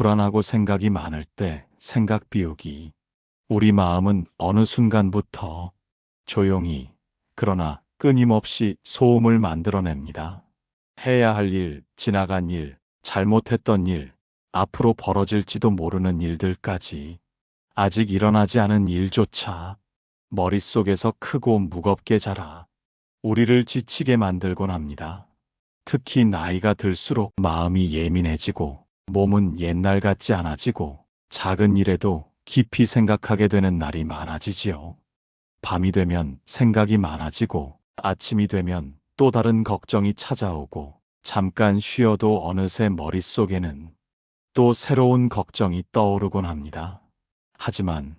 불안하고 생각이 많을 때 생각 비우기. 우리 마음은 어느 순간부터 조용히, 그러나 끊임없이 소음을 만들어냅니다. 해야 할 일, 지나간 일, 잘못했던 일, 앞으로 벌어질지도 모르는 일들까지, 아직 일어나지 않은 일조차 머릿속에서 크고 무겁게 자라 우리를 지치게 만들곤 합니다. 특히 나이가 들수록 마음이 예민해지고 몸은 옛날 같지 않아지고 작은 일에도 깊이 생각하게 되는 날이 많아지지요. 밤이 되면 생각이 많아지고 아침이 되면 또 다른 걱정이 찾아오고 잠깐 쉬어도 어느새 머릿속에는 또 새로운 걱정이 떠오르곤 합니다. 하지만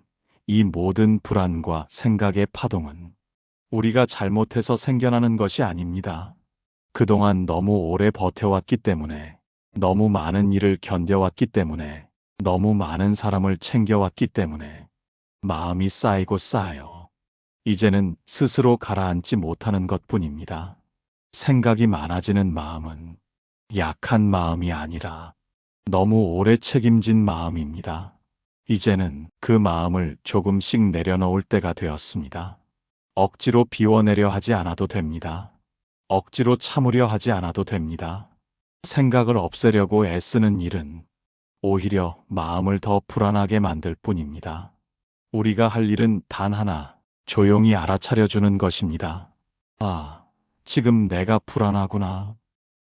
이 모든 불안과 생각의 파동은 우리가 잘못해서 생겨나는 것이 아닙니다. 그동안 너무 오래 버텨왔기 때문에, 너무 많은 일을 견뎌왔기 때문에, 너무 많은 사람을 챙겨왔기 때문에 마음이 쌓이고 쌓여 이제는 스스로 가라앉지 못하는 것뿐입니다. 생각이 많아지는 마음은 약한 마음이 아니라 너무 오래 책임진 마음입니다. 이제는 그 마음을 조금씩 내려놓을 때가 되었습니다. 억지로 비워내려 하지 않아도 됩니다. 억지로 참으려 하지 않아도 됩니다. 생각을 없애려고 애쓰는 일은 오히려 마음을 더 불안하게 만들 뿐입니다. 우리가 할 일은 단 하나, 조용히 알아차려주는 것입니다. 아, 지금 내가 불안하구나.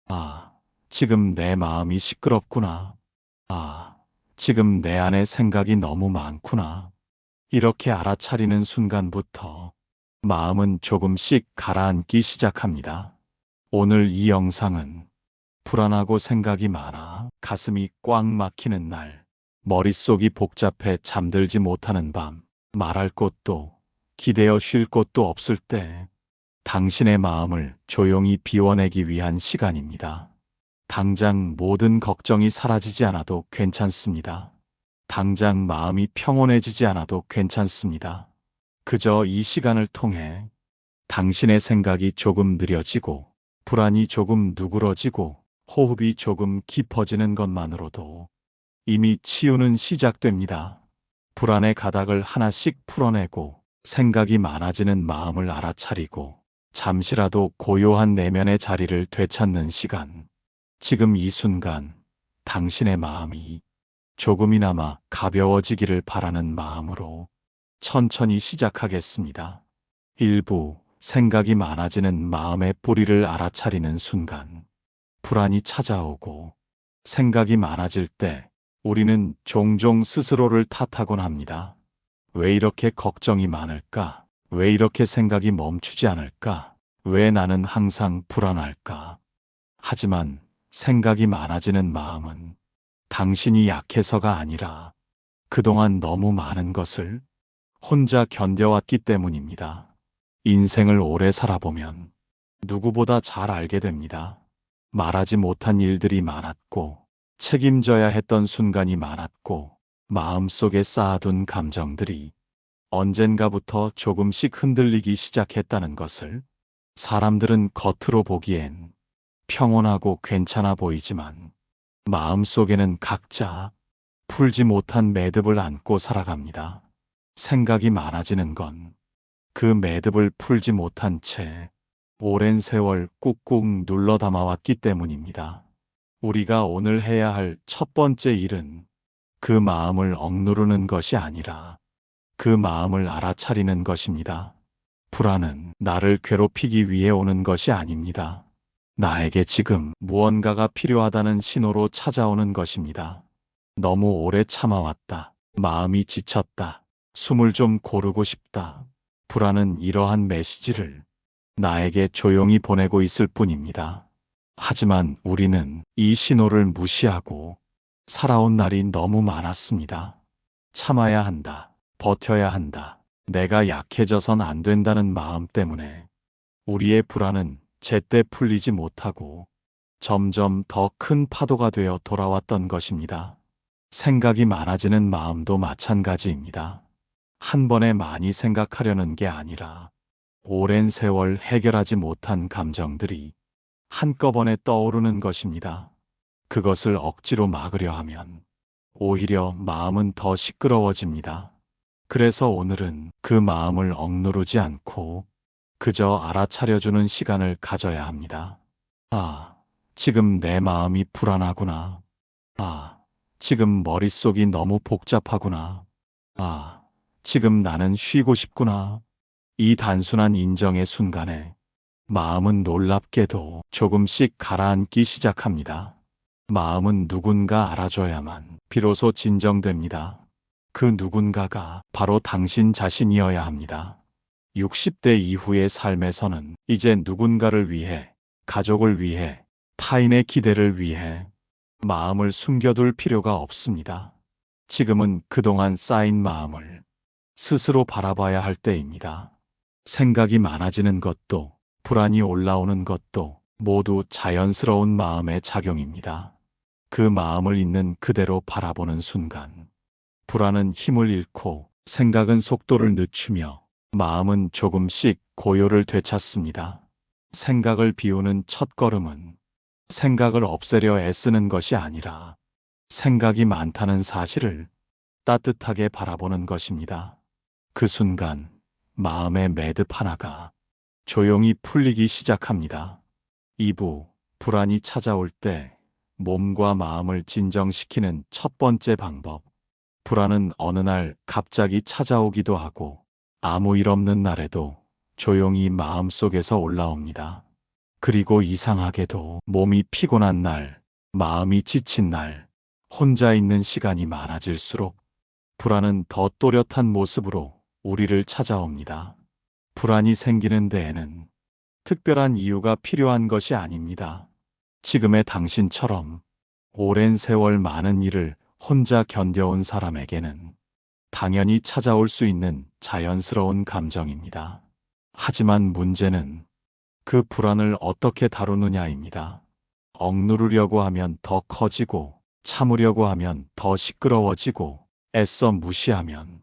아, 지금 내 마음이 시끄럽구나. 아, 지금 내 안에 생각이 너무 많구나. 이렇게 알아차리는 순간부터 마음은 조금씩 가라앉기 시작합니다. 오늘 이 영상은 불안하고 생각이 많아 가슴이 꽉 막히는 날, 머릿속이 복잡해 잠들지 못하는 밤, 말할 곳도 기대어 쉴 곳도 없을 때 당신의 마음을 조용히 비워내기 위한 시간입니다. 당장 모든 걱정이 사라지지 않아도 괜찮습니다. 당장 마음이 평온해지지 않아도 괜찮습니다. 그저 이 시간을 통해 당신의 생각이 조금 느려지고 불안이 조금 누그러지고 호흡이 조금 깊어지는 것만으로도 이미 치유는 시작됩니다. 불안의 가닥을 하나씩 풀어내고 생각이 많아지는 마음을 알아차리고 잠시라도 고요한 내면의 자리를 되찾는 시간. 지금 이 순간 당신의 마음이 조금이나마 가벼워지기를 바라는 마음으로 천천히 시작하겠습니다. 1부 생각이 많아지는 마음의 뿌리를 알아차리는 순간. 불안이 찾아오고 생각이 많아질 때 우리는 종종 스스로를 탓하곤 합니다. 왜 이렇게 걱정이 많을까? 왜 이렇게 생각이 멈추지 않을까? 왜 나는 항상 불안할까? 하지만 생각이 많아지는 마음은 당신이 약해서가 아니라 그동안 너무 많은 것을 혼자 견뎌왔기 때문입니다. 인생을 오래 살아보면 누구보다 잘 알게 됩니다. 말하지 못한 일들이 많았고 책임져야 했던 순간이 많았고 마음속에 쌓아둔 감정들이 언젠가부터 조금씩 흔들리기 시작했다는 것을 사람들은 겉으로 보기엔 평온하고 괜찮아 보이지만 마음속에는 각자 풀지 못한 매듭을 안고 살아갑니다. 생각이 많아지는 건 그 매듭을 풀지 못한 채 오랜 세월 꾹꾹 눌러 담아왔기 때문입니다. 우리가 오늘 해야 할 첫 번째 일은 그 마음을 억누르는 것이 아니라 그 마음을 알아차리는 것입니다. 불안은 나를 괴롭히기 위해 오는 것이 아닙니다. 나에게 지금 무언가가 필요하다는 신호로 찾아오는 것입니다. 너무 오래 참아왔다. 마음이 지쳤다. 숨을 좀 고르고 싶다. 불안은 이러한 메시지를 나에게 조용히 보내고 있을 뿐입니다. 하지만 우리는 이 신호를 무시하고 살아온 날이 너무 많았습니다. 참아야 한다. 버텨야 한다. 내가 약해져선 안 된다는 마음 때문에 우리의 불안은 제때 풀리지 못하고 점점 더 큰 파도가 되어 돌아왔던 것입니다. 생각이 많아지는 마음도 마찬가지입니다. 한 번에 많이 생각하려는 게 아니라 오랜 세월 해결하지 못한 감정들이 한꺼번에 떠오르는 것입니다. 그것을 억지로 막으려 하면 오히려 마음은 더 시끄러워집니다. 그래서 오늘은 그 마음을 억누르지 않고 그저 알아차려주는 시간을 가져야 합니다. 아, 지금 내 마음이 불안하구나. 아, 지금 머릿속이 너무 복잡하구나. 아, 지금 나는 쉬고 싶구나. 이 단순한 인정의 순간에 마음은 놀랍게도 조금씩 가라앉기 시작합니다. 마음은 누군가 알아줘야만 비로소 진정됩니다. 그 누군가가 바로 당신 자신이어야 합니다. 60대 이후의 삶에서는 이제 누군가를 위해, 가족을 위해, 타인의 기대를 위해 마음을 숨겨둘 필요가 없습니다. 지금은 그동안 쌓인 마음을 스스로 바라봐야 할 때입니다. 생각이 많아지는 것도, 불안이 올라오는 것도 모두 자연스러운 마음의 작용입니다. 그 마음을 있는 그대로 바라보는 순간, 불안은 힘을 잃고 생각은 속도를 늦추며 마음은 조금씩 고요를 되찾습니다. 생각을 비우는 첫 걸음은 생각을 없애려 애쓰는 것이 아니라 생각이 많다는 사실을 따뜻하게 바라보는 것입니다. 그 순간 마음의 매듭 하나가 조용히 풀리기 시작합니다. 2부, 불안이 찾아올 때 몸과 마음을 진정시키는 첫 번째 방법. 불안은 어느 날 갑자기 찾아오기도 하고 아무 일 없는 날에도 조용히 마음속에서 올라옵니다. 그리고 이상하게도 몸이 피곤한 날, 마음이 지친 날, 혼자 있는 시간이 많아질수록 불안은 더 또렷한 모습으로 우리를 찾아옵니다. 불안이 생기는 데에는 특별한 이유가 필요한 것이 아닙니다. 지금의 당신처럼 오랜 세월 많은 일을 혼자 견뎌온 사람에게는 당연히 찾아올 수 있는 자연스러운 감정입니다. 하지만 문제는 그 불안을 어떻게 다루느냐입니다. 억누르려고 하면 더 커지고, 참으려고 하면 더 시끄러워지고, 애써 무시하면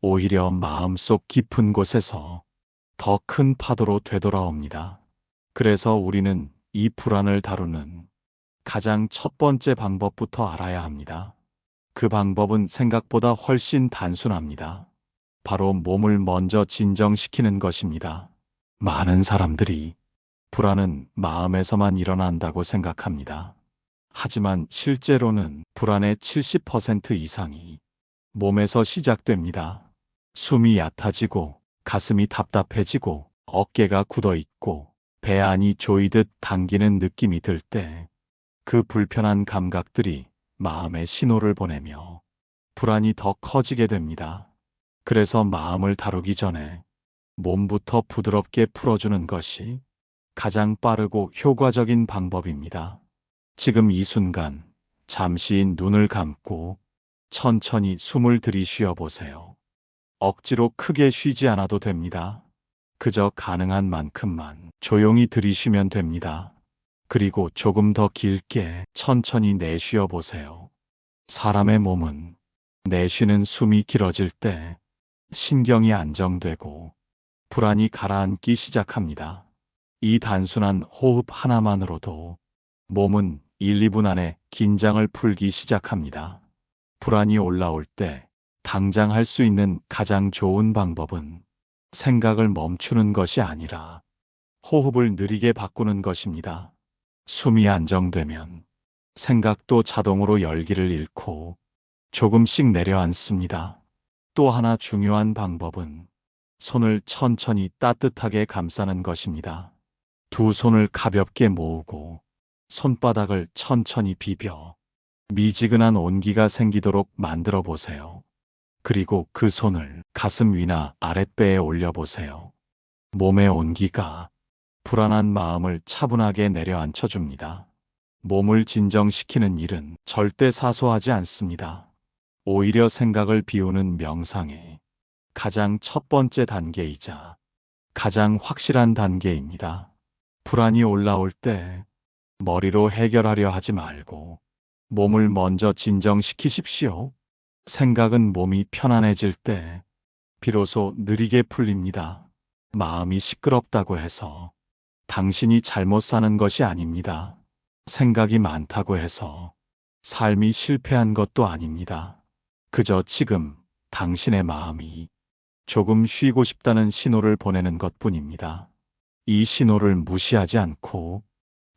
오히려 마음속 깊은 곳에서 더 큰 파도로 되돌아옵니다. 그래서 우리는 이 불안을 다루는 가장 첫 번째 방법부터 알아야 합니다. 그 방법은 생각보다 훨씬 단순합니다. 바로 몸을 먼저 진정시키는 것입니다. 많은 사람들이 불안은 마음에서만 일어난다고 생각합니다. 하지만 실제로는 불안의 70% 이상이 몸에서 시작됩니다. 숨이 얕아지고, 가슴이 답답해지고, 어깨가 굳어 있고, 배 안이 조이듯 당기는 느낌이 들 때, 그 불편한 감각들이 마음에 신호를 보내며 불안이 더 커지게 됩니다. 그래서 마음을 다루기 전에 몸부터 부드럽게 풀어주는 것이 가장 빠르고 효과적인 방법입니다. 지금 이 순간 잠시 눈을 감고 천천히 숨을 들이쉬어 보세요. 억지로 크게 쉬지 않아도 됩니다. 그저 가능한 만큼만 조용히 들이쉬면 됩니다. 그리고 조금 더 길게 천천히 내쉬어 보세요. 사람의 몸은 내쉬는 숨이 길어질 때 신경이 안정되고 불안이 가라앉기 시작합니다. 이 단순한 호흡 하나만으로도 몸은 1, 2분 안에 긴장을 풀기 시작합니다. 불안이 올라올 때 당장 할 수 있는 가장 좋은 방법은 생각을 멈추는 것이 아니라 호흡을 느리게 바꾸는 것입니다. 숨이 안정되면 생각도 자동으로 열기를 잃고 조금씩 내려앉습니다. 또 하나 중요한 방법은 손을 천천히 따뜻하게 감싸는 것입니다. 두 손을 가볍게 모으고 손바닥을 천천히 비벼 미지근한 온기가 생기도록 만들어 보세요. 그리고 그 손을 가슴 위나 아랫배에 올려보세요. 몸의 온기가 불안한 마음을 차분하게 내려앉혀 줍니다. 몸을 진정시키는 일은 절대 사소하지 않습니다. 오히려 생각을 비우는 명상의 가장 첫 번째 단계이자 가장 확실한 단계입니다. 불안이 올라올 때 머리로 해결하려 하지 말고 몸을 먼저 진정시키십시오. 생각은 몸이 편안해질 때 비로소 느리게 풀립니다. 마음이 시끄럽다고 해서 당신이 잘못 사는 것이 아닙니다. 생각이 많다고 해서 삶이 실패한 것도 아닙니다. 그저 지금 당신의 마음이 조금 쉬고 싶다는 신호를 보내는 것뿐입니다. 이 신호를 무시하지 않고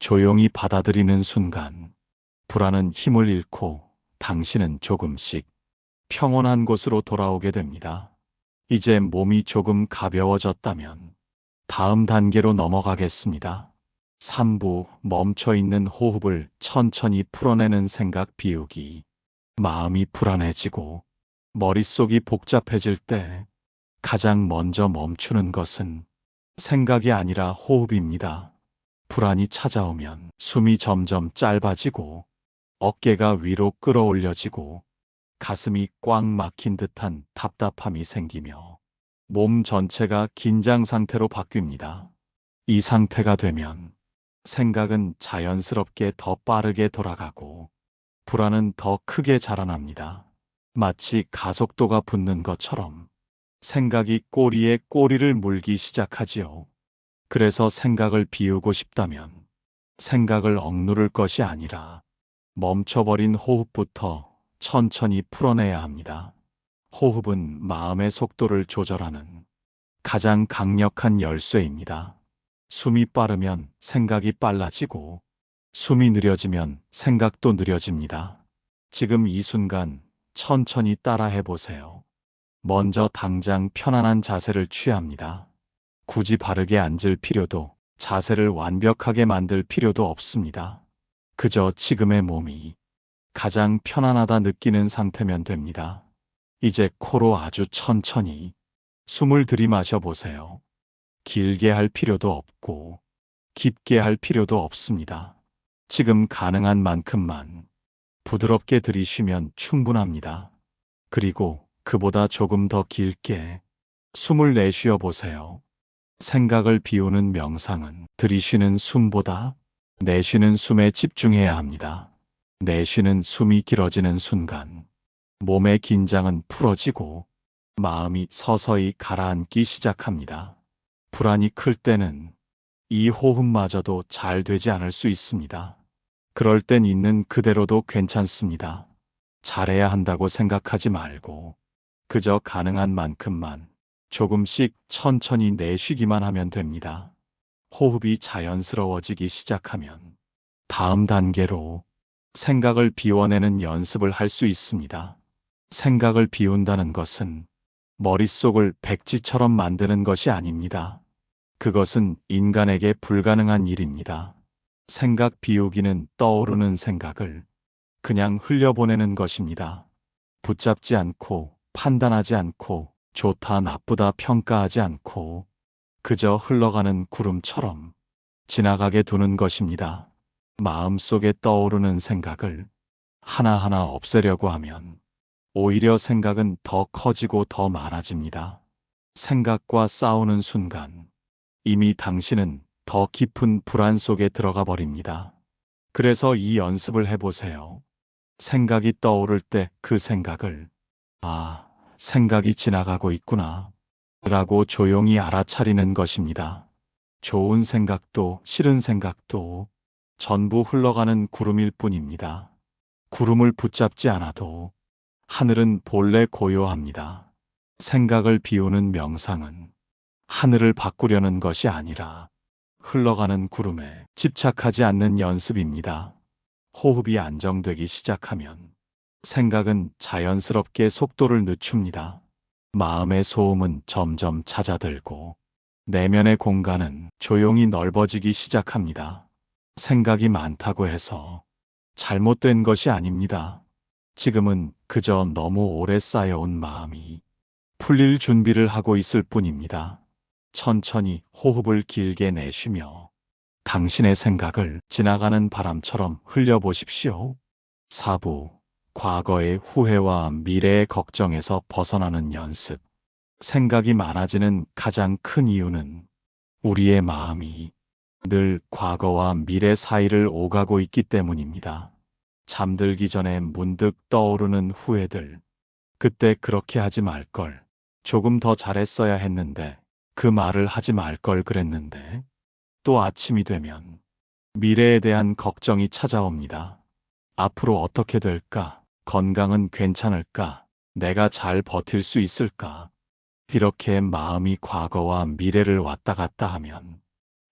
조용히 받아들이는 순간 불안은 힘을 잃고 당신은 조금씩 평온한 곳으로 돌아오게 됩니다. 이제 몸이 조금 가벼워졌다면 다음 단계로 넘어가겠습니다. 3부 멈춰있는 호흡을 천천히 풀어내는 생각 비우기. 마음이 불안해지고 머릿속이 복잡해질 때 가장 먼저 멈추는 것은 생각이 아니라 호흡입니다. 불안이 찾아오면 숨이 점점 짧아지고 어깨가 위로 끌어올려지고 가슴이 꽉 막힌 듯한 답답함이 생기며 몸 전체가 긴장 상태로 바뀝니다. 이 상태가 되면 생각은 자연스럽게 더 빠르게 돌아가고 불안은 더 크게 자라납니다. 마치 가속도가 붙는 것처럼 생각이 꼬리에 꼬리를 물기 시작하지요. 그래서 생각을 비우고 싶다면 생각을 억누를 것이 아니라 멈춰버린 호흡부터 천천히 풀어내야 합니다. 호흡은 마음의 속도를 조절하는 가장 강력한 열쇠입니다. 숨이 빠르면 생각이 빨라지고 숨이 느려지면 생각도 느려집니다. 지금 이 순간 천천히 따라해 보세요. 먼저 당장 편안한 자세를 취합니다. 굳이 바르게 앉을 필요도 자세를 완벽하게 만들 필요도 없습니다. 그저 지금의 몸이 가장 편안하다 느끼는 상태면 됩니다. 이제 코로 아주 천천히 숨을 들이마셔 보세요. 길게 할 필요도 없고 깊게 할 필요도 없습니다. 지금 가능한 만큼만 부드럽게 들이쉬면 충분합니다. 그리고 그보다 조금 더 길게 숨을 내쉬어 보세요. 생각을 비우는 명상은 들이쉬는 숨보다 내쉬는 숨에 집중해야 합니다. 내쉬는 숨이 길어지는 순간 몸의 긴장은 풀어지고 마음이 서서히 가라앉기 시작합니다. 불안이 클 때는 이 호흡마저도 잘 되지 않을 수 있습니다. 그럴 땐 있는 그대로도 괜찮습니다. 잘해야 한다고 생각하지 말고 그저 가능한 만큼만 조금씩 천천히 내쉬기만 하면 됩니다. 호흡이 자연스러워지기 시작하면 다음 단계로 생각을 비워내는 연습을 할 수 있습니다. 생각을 비운다는 것은 머릿속을 백지처럼 만드는 것이 아닙니다. 그것은 인간에게 불가능한 일입니다. 생각 비우기는 떠오르는 생각을 그냥 흘려보내는 것입니다. 붙잡지 않고 판단하지 않고 좋다 나쁘다 평가하지 않고 그저 흘러가는 구름처럼 지나가게 두는 것입니다. 마음속에 떠오르는 생각을 하나하나 없애려고 하면 오히려 생각은 더 커지고 더 많아집니다. 생각과 싸우는 순간 이미 당신은 더 깊은 불안 속에 들어가 버립니다. 그래서 이 연습을 해보세요. 생각이 떠오를 때 그 생각을 생각이 지나가고 있구나 라고 조용히 알아차리는 것입니다. 좋은 생각도 싫은 생각도 전부 흘러가는 구름일 뿐입니다. 구름을 붙잡지 않아도 하늘은 본래 고요합니다. 생각을 비우는 명상은 하늘을 바꾸려는 것이 아니라 흘러가는 구름에 집착하지 않는 연습입니다. 호흡이 안정되기 시작하면 생각은 자연스럽게 속도를 늦춥니다. 마음의 소음은 점점 잦아들고 내면의 공간은 조용히 넓어지기 시작합니다. 생각이 많다고 해서 잘못된 것이 아닙니다. 지금은 그저 너무 오래 쌓여온 마음이 풀릴 준비를 하고 있을 뿐입니다. 천천히 호흡을 길게 내쉬며 당신의 생각을 지나가는 바람처럼 흘려보십시오. 4부 과거의 후회와 미래의 걱정에서 벗어나는 연습. 생각이 많아지는 가장 큰 이유는 우리의 마음이 늘 과거와 미래 사이를 오가고 있기 때문입니다. 잠들기 전에 문득 떠오르는 후회들. 그때 그렇게 하지 말걸. 조금 더 잘했어야 했는데. 그 말을 하지 말걸 그랬는데. 또 아침이 되면 미래에 대한 걱정이 찾아옵니다. 앞으로 어떻게 될까? 건강은 괜찮을까? 내가 잘 버틸 수 있을까? 이렇게 마음이 과거와 미래를 왔다 갔다 하면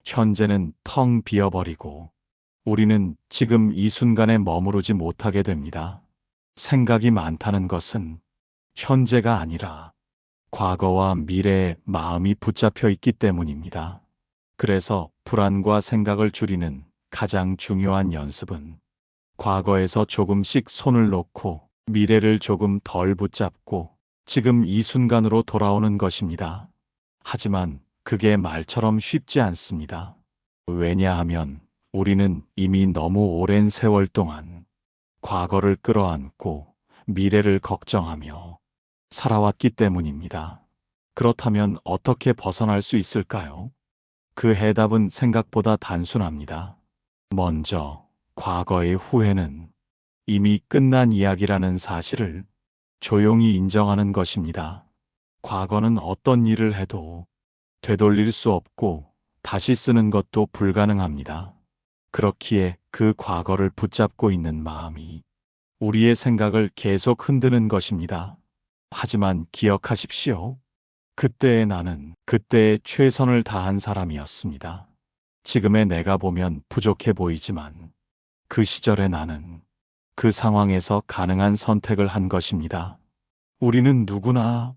현재는 텅 비어버리고 우리는 지금 이 순간에 머무르지 못하게 됩니다. 생각이 많다는 것은 현재가 아니라 과거와 미래에 마음이 붙잡혀 있기 때문입니다. 그래서 불안과 생각을 줄이는 가장 중요한 연습은 과거에서 조금씩 손을 놓고 미래를 조금 덜 붙잡고 지금 이 순간으로 돌아오는 것입니다. 하지만 그게 말처럼 쉽지 않습니다. 왜냐하면 우리는 이미 너무 오랜 세월 동안 과거를 끌어안고 미래를 걱정하며 살아왔기 때문입니다. 그렇다면 어떻게 벗어날 수 있을까요? 그 해답은 생각보다 단순합니다. 먼저, 과거의 후회는 이미 끝난 이야기라는 사실을 조용히 인정하는 것입니다. 과거는 어떤 일을 해도 되돌릴 수 없고 다시 쓰는 것도 불가능합니다. 그렇기에 그 과거를 붙잡고 있는 마음이 우리의 생각을 계속 흔드는 것입니다. 하지만 기억하십시오. 그때의 나는 그때의 최선을 다한 사람이었습니다. 지금의 내가 보면 부족해 보이지만 그 시절의 나는 그 상황에서 가능한 선택을 한 것입니다. 우리는 누구나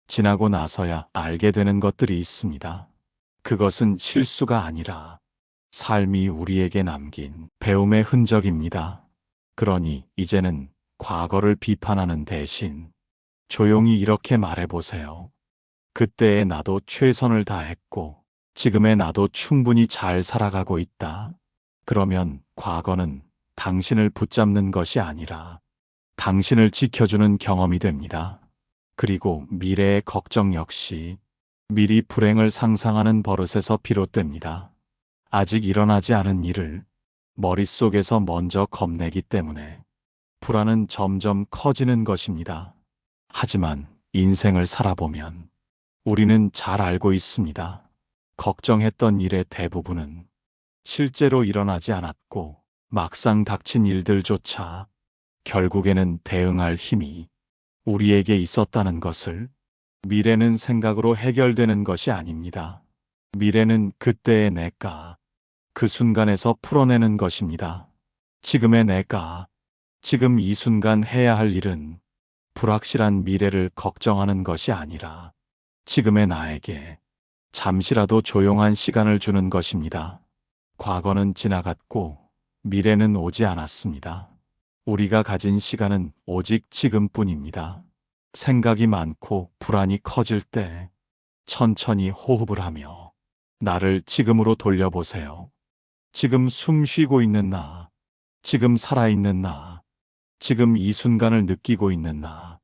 지나고 나서야 알게 되는 것들이 있습니다. 그것은 실수가 아니라 삶이 우리에게 남긴 배움의 흔적입니다. 그러니 이제는 과거를 비판하는 대신 조용히 이렇게 말해보세요. 그때의 나도 최선을 다했고 지금의 나도 충분히 잘 살아가고 있다. 그러면 과거는 당신을 붙잡는 것이 아니라 당신을 지켜주는 경험이 됩니다. 그리고 미래의 걱정 역시 미리 불행을 상상하는 버릇에서 비롯됩니다. 아직 일어나지 않은 일을 머릿속에서 먼저 겁내기 때문에 불안은 점점 커지는 것입니다. 하지만 인생을 살아보면 우리는 잘 알고 있습니다. 걱정했던 일의 대부분은 실제로 일어나지 않았고 막상 닥친 일들조차 결국에는 대응할 힘이 우리에게 있었다는 것을 미래는 생각으로 해결되는 것이 아닙니다. 미래는 그때의 내가 그 순간에서 풀어내는 것입니다. 지금의 내가 지금 이 순간 해야 할 일은 불확실한 미래를 걱정하는 것이 아니라 지금의 나에게 잠시라도 조용한 시간을 주는 것입니다. 과거는 지나갔고 미래는 오지 않았습니다. 우리가 가진 시간은 오직 지금뿐입니다. 생각이 많고 불안이 커질 때 천천히 호흡을 하며 나를 지금으로 돌려보세요. 지금 숨 쉬고 있는 나, 지금 살아있는 나, 지금 이 순간을 느끼고 있는 나.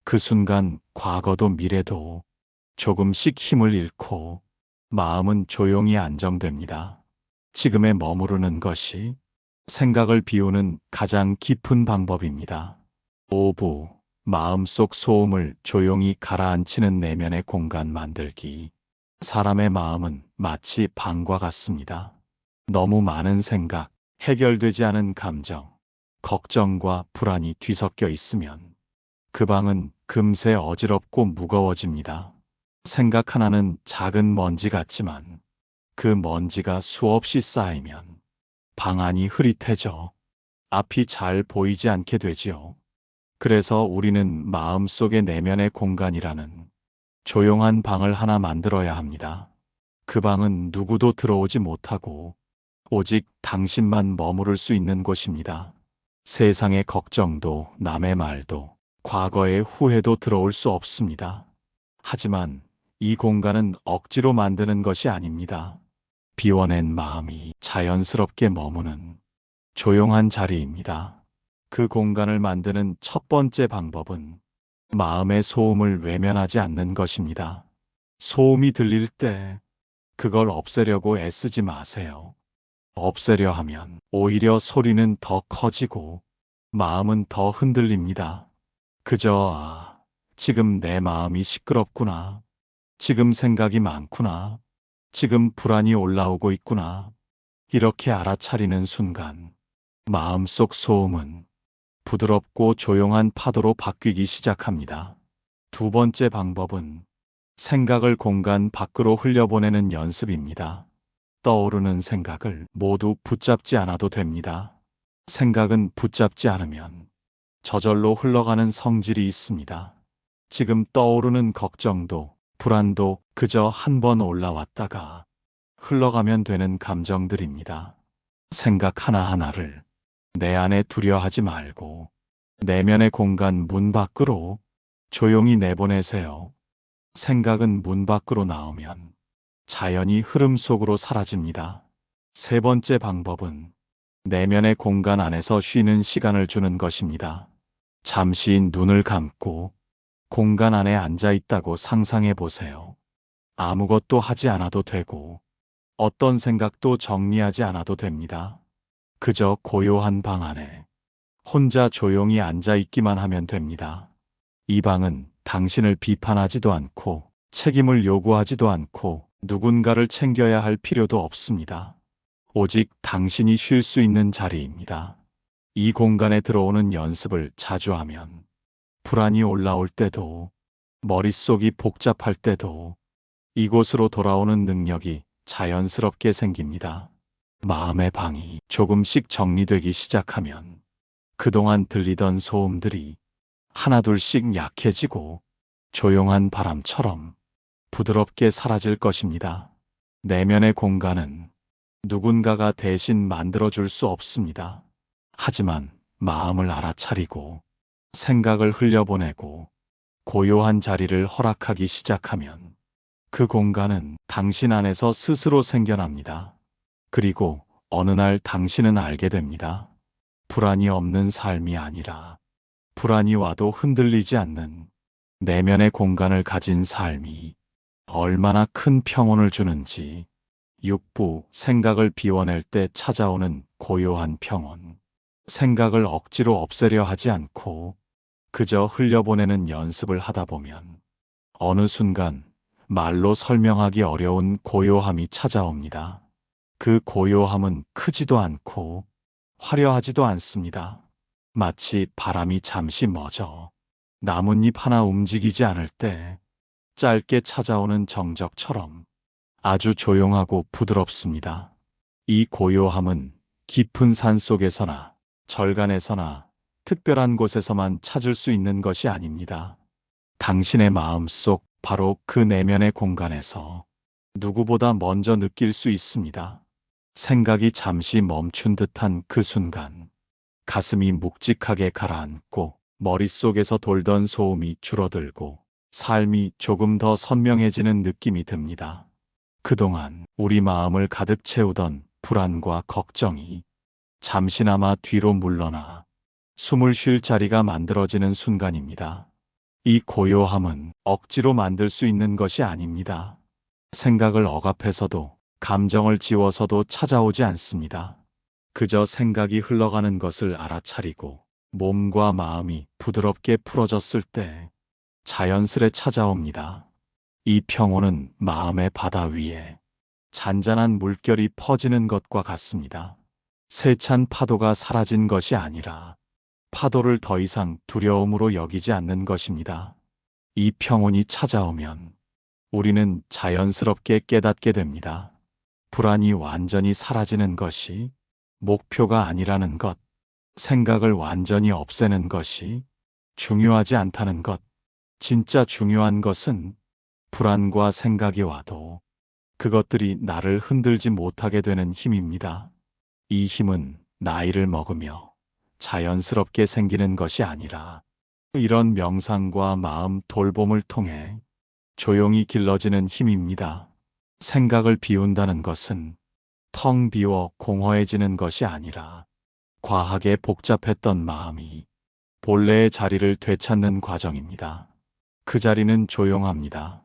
그 순간 과거도 미래도 조금씩 힘을 잃고 마음은 조용히 안정됩니다. 지금에 머무르는 것이 생각을 비우는 가장 깊은 방법입니다. 5부 마음속 소음을 조용히 가라앉히는 내면의 공간 만들기. 사람의 마음은 마치 방과 같습니다. 너무 많은 생각, 해결되지 않은 감정, 걱정과 불안이 뒤섞여 있으면 그 방은 금세 어지럽고 무거워집니다. 생각 하나는 작은 먼지 같지만 그 먼지가 수없이 쌓이면 방 안이 흐릿해져 앞이 잘 보이지 않게 되지요. 그래서 우리는 마음속의 내면의 공간이라는 조용한 방을 하나 만들어야 합니다. 그 방은 누구도 들어오지 못하고 오직 당신만 머무를 수 있는 곳입니다. 세상의 걱정도 남의 말도 과거의 후회도 들어올 수 없습니다. 하지만 이 공간은 억지로 만드는 것이 아닙니다. 비워낸 마음이 자연스럽게 머무는 조용한 자리입니다. 그 공간을 만드는 첫 번째 방법은 마음의 소음을 외면하지 않는 것입니다. 소음이 들릴 때 그걸 없애려고 애쓰지 마세요. 없애려 하면 오히려 소리는 더 커지고 마음은 더 흔들립니다. 그저 지금 내 마음이 시끄럽구나. 지금 생각이 많구나. 지금 불안이 올라오고 있구나. 이렇게 알아차리는 순간 마음속 소음은 부드럽고 조용한 파도로 바뀌기 시작합니다. 두 번째 방법은 생각을 공간 밖으로 흘려보내는 연습입니다. 떠오르는 생각을 모두 붙잡지 않아도 됩니다. 생각은 붙잡지 않으면 저절로 흘러가는 성질이 있습니다. 지금 떠오르는 걱정도 불안도 그저 한 번 올라왔다가 흘러가면 되는 감정들입니다. 생각 하나하나를 내 안에 두려워하지 말고 내면의 공간 문 밖으로 조용히 내보내세요. 생각은 문 밖으로 나오면 자연히 흐름 속으로 사라집니다. 세 번째 방법은 내면의 공간 안에서 쉬는 시간을 주는 것입니다. 잠시 눈을 감고 공간 안에 앉아 있다고 상상해 보세요. 아무것도 하지 않아도 되고 어떤 생각도 정리하지 않아도 됩니다. 그저 고요한 방 안에 혼자 조용히 앉아 있기만 하면 됩니다. 이 방은 당신을 비판하지도 않고 책임을 요구하지도 않고 누군가를 챙겨야 할 필요도 없습니다. 오직 당신이 쉴 수 있는 자리입니다. 이 공간에 들어오는 연습을 자주 하면 불안이 올라올 때도 머릿속이 복잡할 때도 이곳으로 돌아오는 능력이 자연스럽게 생깁니다. 마음의 방이 조금씩 정리되기 시작하면 그동안 들리던 소음들이 하나둘씩 약해지고 조용한 바람처럼 부드럽게 사라질 것입니다. 내면의 공간은 누군가가 대신 만들어줄 수 없습니다. 하지만 마음을 알아차리고 생각을 흘려보내고 고요한 자리를 허락하기 시작하면 그 공간은 당신 안에서 스스로 생겨납니다. 그리고 어느 날 당신은 알게 됩니다. 불안이 없는 삶이 아니라 불안이 와도 흔들리지 않는 내면의 공간을 가진 삶이 얼마나 큰 평온을 주는지. 육부, 생각을 비워낼 때 찾아오는 고요한 평온. 생각을 억지로 없애려 하지 않고 그저 흘려보내는 연습을 하다 보면 어느 순간 말로 설명하기 어려운 고요함이 찾아옵니다. 그 고요함은 크지도 않고 화려하지도 않습니다. 마치 바람이 잠시 멎어 나뭇잎 하나 움직이지 않을 때 짧게 찾아오는 정적처럼 아주 조용하고 부드럽습니다. 이 고요함은 깊은 산 속에서나 절간에서나 특별한 곳에서만 찾을 수 있는 것이 아닙니다. 당신의 마음 속 바로 그 내면의 공간에서 누구보다 먼저 느낄 수 있습니다. 생각이 잠시 멈춘 듯한 그 순간, 가슴이 묵직하게 가라앉고 머릿속에서 돌던 소음이 줄어들고 삶이 조금 더 선명해지는 느낌이 듭니다. 그동안 우리 마음을 가득 채우던 불안과 걱정이 잠시나마 뒤로 물러나 숨을 쉴 자리가 만들어지는 순간입니다. 이 고요함은 억지로 만들 수 있는 것이 아닙니다. 생각을 억압해서도 감정을 지워서도 찾아오지 않습니다. 그저 생각이 흘러가는 것을 알아차리고 몸과 마음이 부드럽게 풀어졌을 때 자연스레 찾아옵니다. 이 평온은 마음의 바다 위에 잔잔한 물결이 퍼지는 것과 같습니다. 세찬 파도가 사라진 것이 아니라 파도를 더 이상 두려움으로 여기지 않는 것입니다. 이 평온이 찾아오면 우리는 자연스럽게 깨닫게 됩니다. 불안이 완전히 사라지는 것이 목표가 아니라는 것, 생각을 완전히 없애는 것이 중요하지 않다는 것, 진짜 중요한 것은 불안과 생각이 와도 그것들이 나를 흔들지 못하게 되는 힘입니다. 이 힘은 나이를 먹으며 자연스럽게 생기는 것이 아니라 이런 명상과 마음 돌봄을 통해 조용히 길러지는 힘입니다. 생각을 비운다는 것은 텅 비워 공허해지는 것이 아니라 과하게 복잡했던 마음이 본래의 자리를 되찾는 과정입니다. 그 자리는 조용합니다.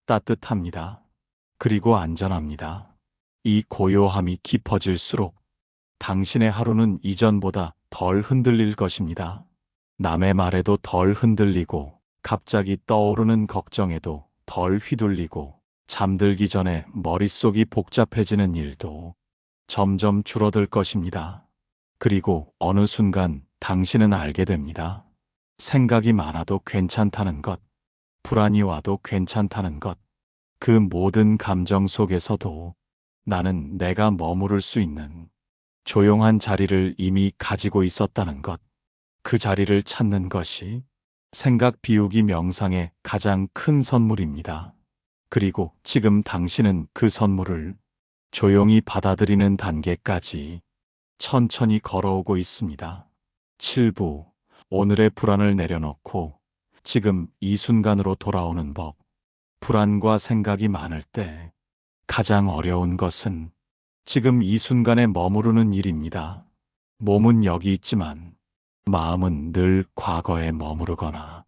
따뜻합니다. 그리고 안전합니다. 이 고요함이 깊어질수록 당신의 하루는 이전보다 덜 흔들릴 것입니다. 남의 말에도 덜 흔들리고 갑자기 떠오르는 걱정에도 덜 휘둘리고 잠들기 전에 머릿속이 복잡해지는 일도 점점 줄어들 것입니다. 그리고 어느 순간 당신은 알게 됩니다. 생각이 많아도 괜찮다는 것, 불안이 와도 괜찮다는 것, 그 모든 감정 속에서도 나는 내가 머무를 수 있는 조용한 자리를 이미 가지고 있었다는 것, 그 자리를 찾는 것이 생각 비우기 명상의 가장 큰 선물입니다. 그리고 지금 당신은 그 선물을 조용히 받아들이는 단계까지 천천히 걸어오고 있습니다. 7부, 오늘의 불안을 내려놓고 지금 이 순간으로 돌아오는 법. 불안과 생각이 많을 때 가장 어려운 것은 지금 이 순간에 머무르는 일입니다. 몸은 여기 있지만 마음은 늘 과거에 머무르거나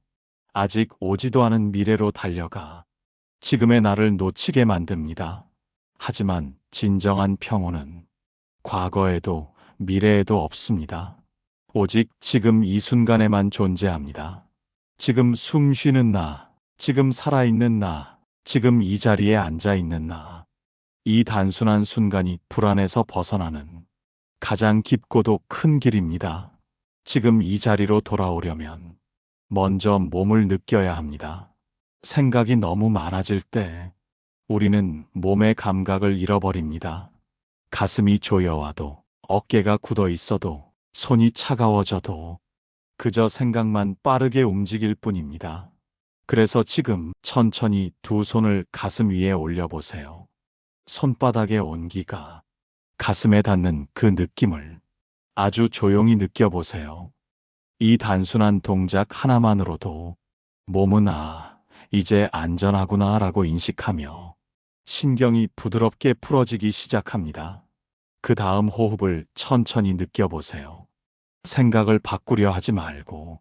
아직 오지도 않은 미래로 달려가 지금의 나를 놓치게 만듭니다. 하지만 진정한 평온은 과거에도 미래에도 없습니다. 오직 지금 이 순간에만 존재합니다. 지금 숨 쉬는 나, 지금 살아있는 나, 지금 이 자리에 앉아있는 나. 이 단순한 순간이 불안에서 벗어나는 가장 깊고도 큰 길입니다. 지금 이 자리로 돌아오려면 먼저 몸을 느껴야 합니다. 생각이 너무 많아질 때 우리는 몸의 감각을 잃어버립니다. 가슴이 조여와도, 어깨가 굳어 있어도, 손이 차가워져도 그저 생각만 빠르게 움직일 뿐입니다. 그래서 지금 천천히 두 손을 가슴 위에 올려보세요. 손바닥의 온기가 가슴에 닿는 그 느낌을 아주 조용히 느껴보세요. 이 단순한 동작 하나만으로도 몸은 이제 안전하구나 라고 인식하며 신경이 부드럽게 풀어지기 시작합니다. 그 다음 호흡을 천천히 느껴보세요. 생각을 바꾸려 하지 말고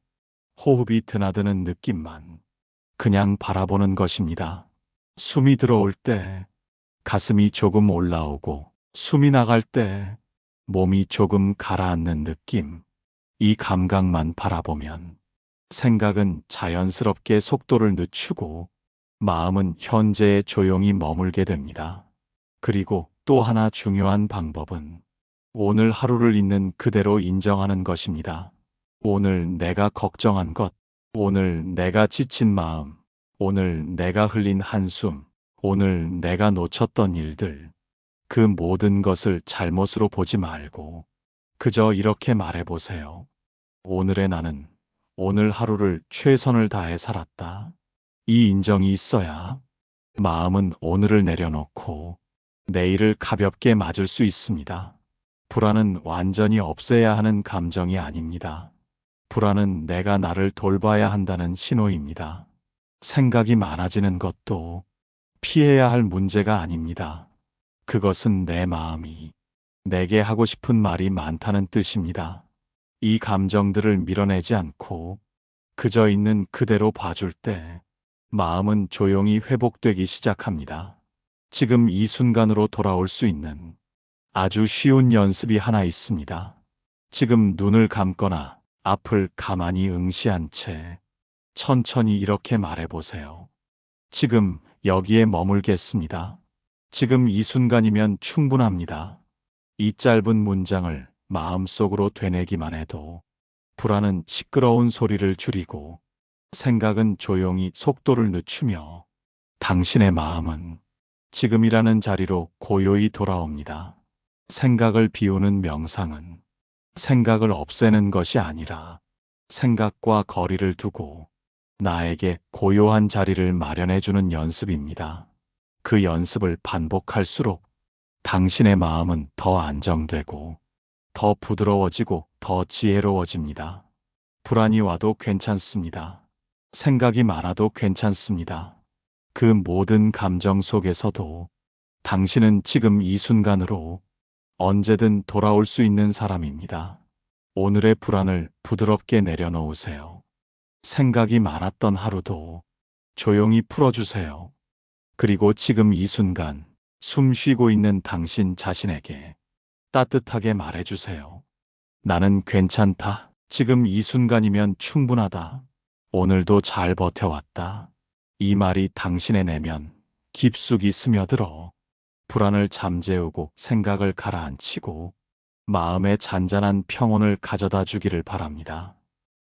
호흡이 드나드는 느낌만 그냥 바라보는 것입니다. 숨이 들어올 때 가슴이 조금 올라오고 숨이 나갈 때 몸이 조금 가라앉는 느낌, 이 감각만 바라보면 생각은 자연스럽게 속도를 늦추고 마음은 현재에 조용히 머물게 됩니다. 그리고 또 하나 중요한 방법은 오늘 하루를 있는 그대로 인정하는 것입니다. 오늘 내가 걱정한 것, 오늘 내가 지친 마음, 오늘 내가 흘린 한숨, 오늘 내가 놓쳤던 일들, 그 모든 것을 잘못으로 보지 말고 그저 이렇게 말해보세요. 오늘의 나는 오늘 하루를 최선을 다해 살았다. 이 인정이 있어야 마음은 오늘을 내려놓고 내일을 가볍게 맞을 수 있습니다. 불안은 완전히 없애야 하는 감정이 아닙니다. 불안은 내가 나를 돌봐야 한다는 신호입니다. 생각이 많아지는 것도 피해야 할 문제가 아닙니다. 그것은 내 마음이 내게 하고 싶은 말이 많다는 뜻입니다. 이 감정들을 밀어내지 않고 그저 있는 그대로 봐줄 때 마음은 조용히 회복되기 시작합니다. 지금 이 순간으로 돌아올 수 있는 아주 쉬운 연습이 하나 있습니다. 지금 눈을 감거나 앞을 가만히 응시한 채 천천히 이렇게 말해보세요. 지금 여기에 머물겠습니다. 지금 이 순간이면 충분합니다. 이 짧은 문장을 마음속으로 되뇌기만 해도 불안은 시끄러운 소리를 줄이고 생각은 조용히 속도를 늦추며 당신의 마음은 지금이라는 자리로 고요히 돌아옵니다. 생각을 비우는 명상은 생각을 없애는 것이 아니라 생각과 거리를 두고 나에게 고요한 자리를 마련해주는 연습입니다. 그 연습을 반복할수록 당신의 마음은 더 안정되고 더 부드러워지고 더 지혜로워집니다. 불안이 와도 괜찮습니다. 생각이 많아도 괜찮습니다. 그 모든 감정 속에서도 당신은 지금 이 순간으로 언제든 돌아올 수 있는 사람입니다. 오늘의 불안을 부드럽게 내려놓으세요. 생각이 많았던 하루도 조용히 풀어주세요. 그리고 지금 이 순간 숨 쉬고 있는 당신 자신에게 따뜻하게 말해주세요. 나는 괜찮다. 지금 이 순간이면 충분하다. 오늘도 잘 버텨왔다. 이 말이 당신의 내면 깊숙이 스며들어 불안을 잠재우고 생각을 가라앉히고 마음의 잔잔한 평온을 가져다 주기를 바랍니다.